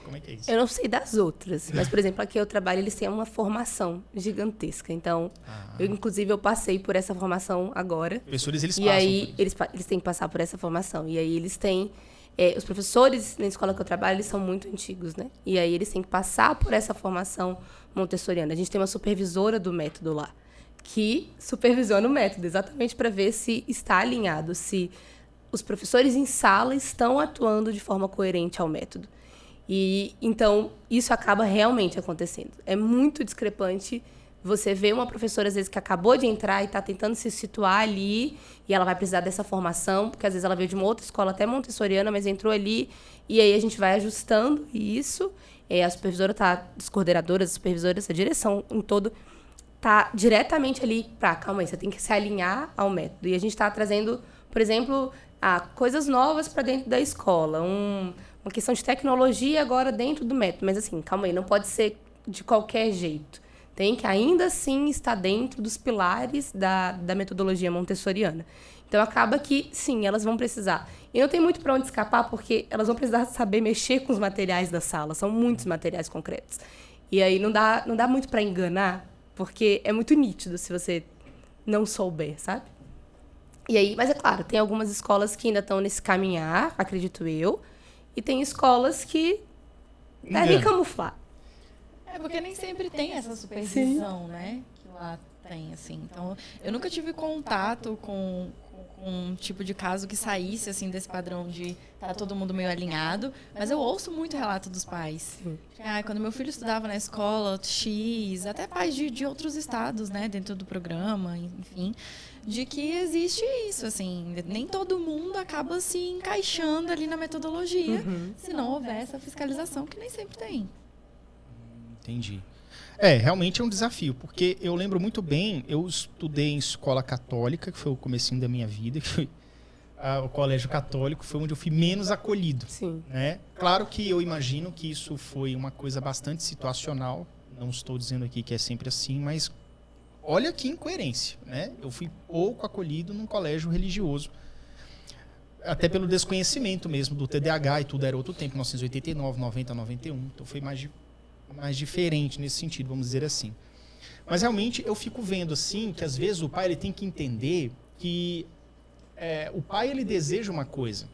Como é que é isso? Eu não sei das outras, mas, por exemplo, aqui eu trabalho, eles têm uma formação gigantesca. Então, inclusive, eu passei por essa formação agora. Professores, eles E passam aí, por isso. eles têm que passar por essa formação. E aí, eles têm... os professores na escola que eu trabalho, eles são muito antigos, né? E aí, eles têm que passar por essa formação montessoriana. A gente tem uma supervisora do método lá, que supervisiona o método, exatamente para ver se está alinhado, se os professores em sala estão atuando de forma coerente ao método. E então isso acaba realmente acontecendo. É muito discrepante você ver uma professora às vezes que acabou de entrar e está tentando se situar ali e ela vai precisar dessa formação, porque às vezes ela veio de uma outra escola até montessoriana, mas entrou ali e aí a gente vai ajustando isso. A supervisora tá, as coordenadoras, as supervisoras, a direção em todo tá diretamente ali para, calma aí, você tem que se alinhar ao método. E a gente está trazendo, por exemplo, coisas novas para dentro da escola, uma questão de tecnologia agora dentro do método. Mas assim, calma aí, não pode ser de qualquer jeito. Tem que ainda assim estar dentro dos pilares da metodologia montessoriana. Então acaba que, sim, elas vão precisar. E não tem muito para onde escapar, porque elas vão precisar saber mexer com os materiais da sala. São muitos materiais concretos. E aí não dá muito para enganar, porque é muito nítido se você não souber, sabe? E aí, mas é claro, tem algumas escolas que ainda estão nesse caminhar, acredito eu, e tem escolas que devem camuflar. Porque nem sempre tem essa supervisão, né? Que lá tem, assim. Então, eu nunca tive contato com um tipo de caso que saísse, assim, desse padrão de tá todo mundo meio alinhado. Mas eu ouço muito relato dos pais. Quando meu filho estudava na escola X, até pais de outros estados, né? Dentro do programa, enfim, de que existe isso, assim. Nem todo mundo acaba se encaixando ali na metodologia, se não houver essa fiscalização, que nem sempre tem. Entendi. Realmente é um desafio, porque eu lembro muito bem, eu estudei em escola católica, que foi o comecinho da minha vida, que foi o colégio católico, foi onde eu fui menos acolhido. Sim. Né? Claro que eu imagino que isso foi uma coisa bastante situacional, não estou dizendo aqui que é sempre assim, mas olha que incoerência, né? Eu fui pouco acolhido num colégio religioso, até pelo desconhecimento mesmo do TDAH e tudo, era outro tempo, 1989, 90, 91, então foi mais diferente nesse sentido, vamos dizer assim. Mas realmente eu fico vendo assim que às vezes o pai ele tem que entender que o pai ele deseja uma coisa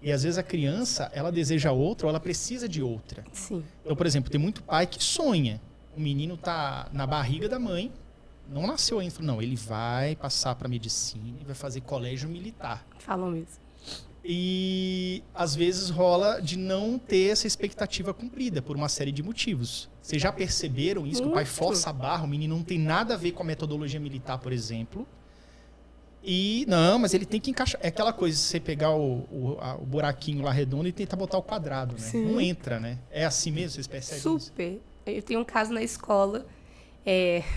e às vezes a criança ela deseja outra ou ela precisa de outra. Sim. Então, por exemplo, tem muito pai que sonha, o menino tá na barriga da mãe, não nasceu ainda, não, ele vai passar para medicina e vai fazer colégio militar. Falam isso. E às vezes rola de não ter essa expectativa cumprida por uma série de motivos. Vocês já perceberam isso? Que o pai força a barra, o menino não tem nada a ver com a metodologia militar, por exemplo. E não, mas ele tem que encaixar. É aquela coisa, você pegar o buraquinho lá redondo e tentar botar o quadrado, né? Sim. Não entra, né? É assim mesmo, vocês percebem isso? Super. Eu tenho um caso na escola,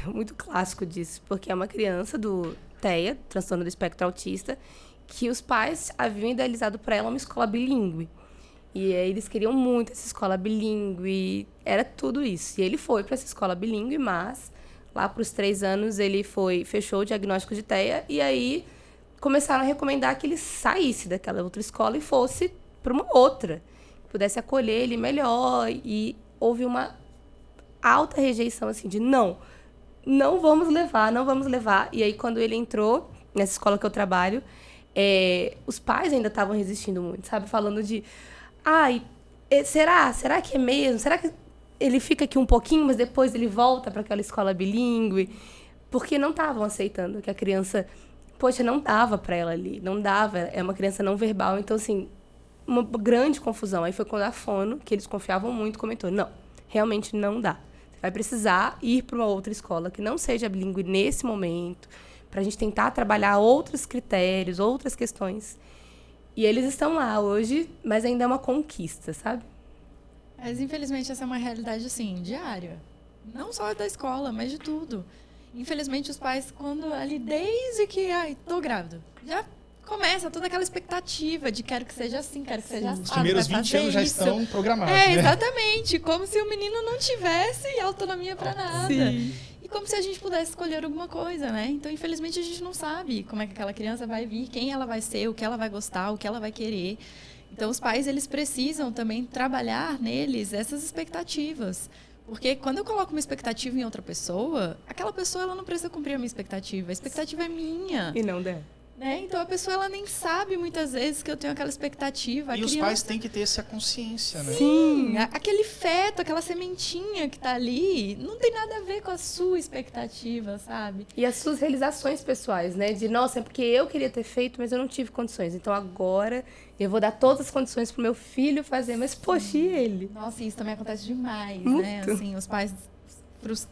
muito clássico disso, porque é uma criança do TEA, transtorno do espectro autista, que os pais haviam idealizado para ela uma escola bilíngue. E aí eles queriam muito essa escola bilíngue, era tudo isso. E ele foi para essa escola bilíngue, mas lá para os 3 anos ele fechou o diagnóstico de TEA e aí começaram a recomendar que ele saísse daquela outra escola e fosse para uma outra, que pudesse acolher ele melhor. E houve uma alta rejeição assim de não vamos levar. E aí quando ele entrou nessa escola que eu trabalho, os pais ainda estavam resistindo muito, sabe? Falando de, será que é mesmo? Será que ele fica aqui um pouquinho, mas depois ele volta para aquela escola bilíngue? Porque não estavam aceitando que a criança, poxa, não dava para ela ali, não dava, é uma criança não verbal. Então, assim, uma grande confusão. Aí foi quando a fono, que eles confiavam muito, comentou, não, realmente não dá. Você vai precisar ir para uma outra escola que não seja bilíngue nesse momento, para a gente tentar trabalhar outros critérios, outras questões. E eles estão lá hoje, mas ainda é uma conquista, sabe? Mas, infelizmente, essa é uma realidade, assim, diária. Não só da escola, mas de tudo. Infelizmente, os pais, quando ali, desde que, tô grávida, já começa toda aquela expectativa de quero que seja assim, quero que seja assim. Os primeiros 20 anos já estão programados, né? Exatamente. Como se o menino não tivesse autonomia para nada. Sim. E como se a gente pudesse escolher alguma coisa, né? Então, infelizmente, a gente não sabe como é que aquela criança vai vir, quem ela vai ser, o que ela vai gostar, o que ela vai querer. Então, os pais, eles precisam também trabalhar neles essas expectativas. Porque quando eu coloco uma expectativa em outra pessoa, aquela pessoa ela não precisa cumprir a minha expectativa. A expectativa é minha. E não der. Né? Então, a pessoa ela nem sabe, muitas vezes, que eu tenho aquela expectativa. E os pais têm que ter essa consciência, né? Sim, aquele feto, aquela sementinha que tá ali, não tem nada a ver com a sua expectativa, sabe? E as suas realizações pessoais, né? De, nossa, é porque eu queria ter feito, mas eu não tive condições. Então agora eu vou dar todas as condições pro meu filho fazer. Mas, poxa, e ele? Nossa, isso também acontece demais, Muito. né? Assim, os pais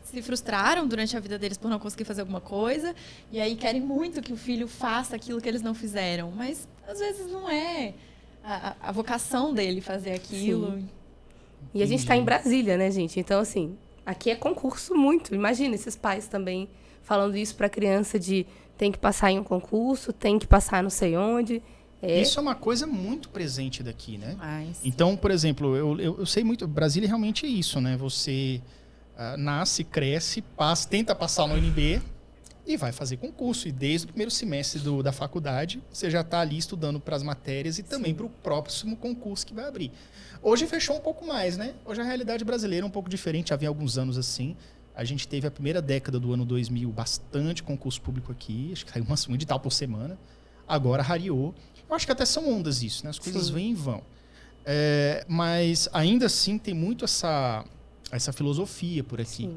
se frustraram durante a vida deles por não conseguir fazer alguma coisa, e aí querem muito que o filho faça aquilo que eles não fizeram. Mas, às vezes, não é a vocação dele fazer aquilo. Sim. E a gente tá em Brasília, né, gente? Então, assim, aqui é concurso muito. Imagina esses pais também falando isso pra criança de tem que passar em um concurso, tem que passar não sei onde. Isso é uma coisa muito presente daqui, né? Mas... Então, por exemplo, eu sei muito, Brasília realmente é isso, né? Você nasce, cresce, tenta passar no UNB e vai fazer concurso. E desde o primeiro semestre da faculdade, você já está ali estudando para as matérias e também para o próximo concurso que vai abrir. Hoje fechou um pouco mais, né? Hoje a realidade brasileira é um pouco diferente. Havia alguns anos assim. A gente teve a primeira década do ano 2000 bastante concurso público aqui. Acho que saiu um edital por semana. Agora rareou. Eu acho que até são ondas isso, né? As coisas vêm e vão. Mas ainda assim tem muito essa filosofia por aqui. Né?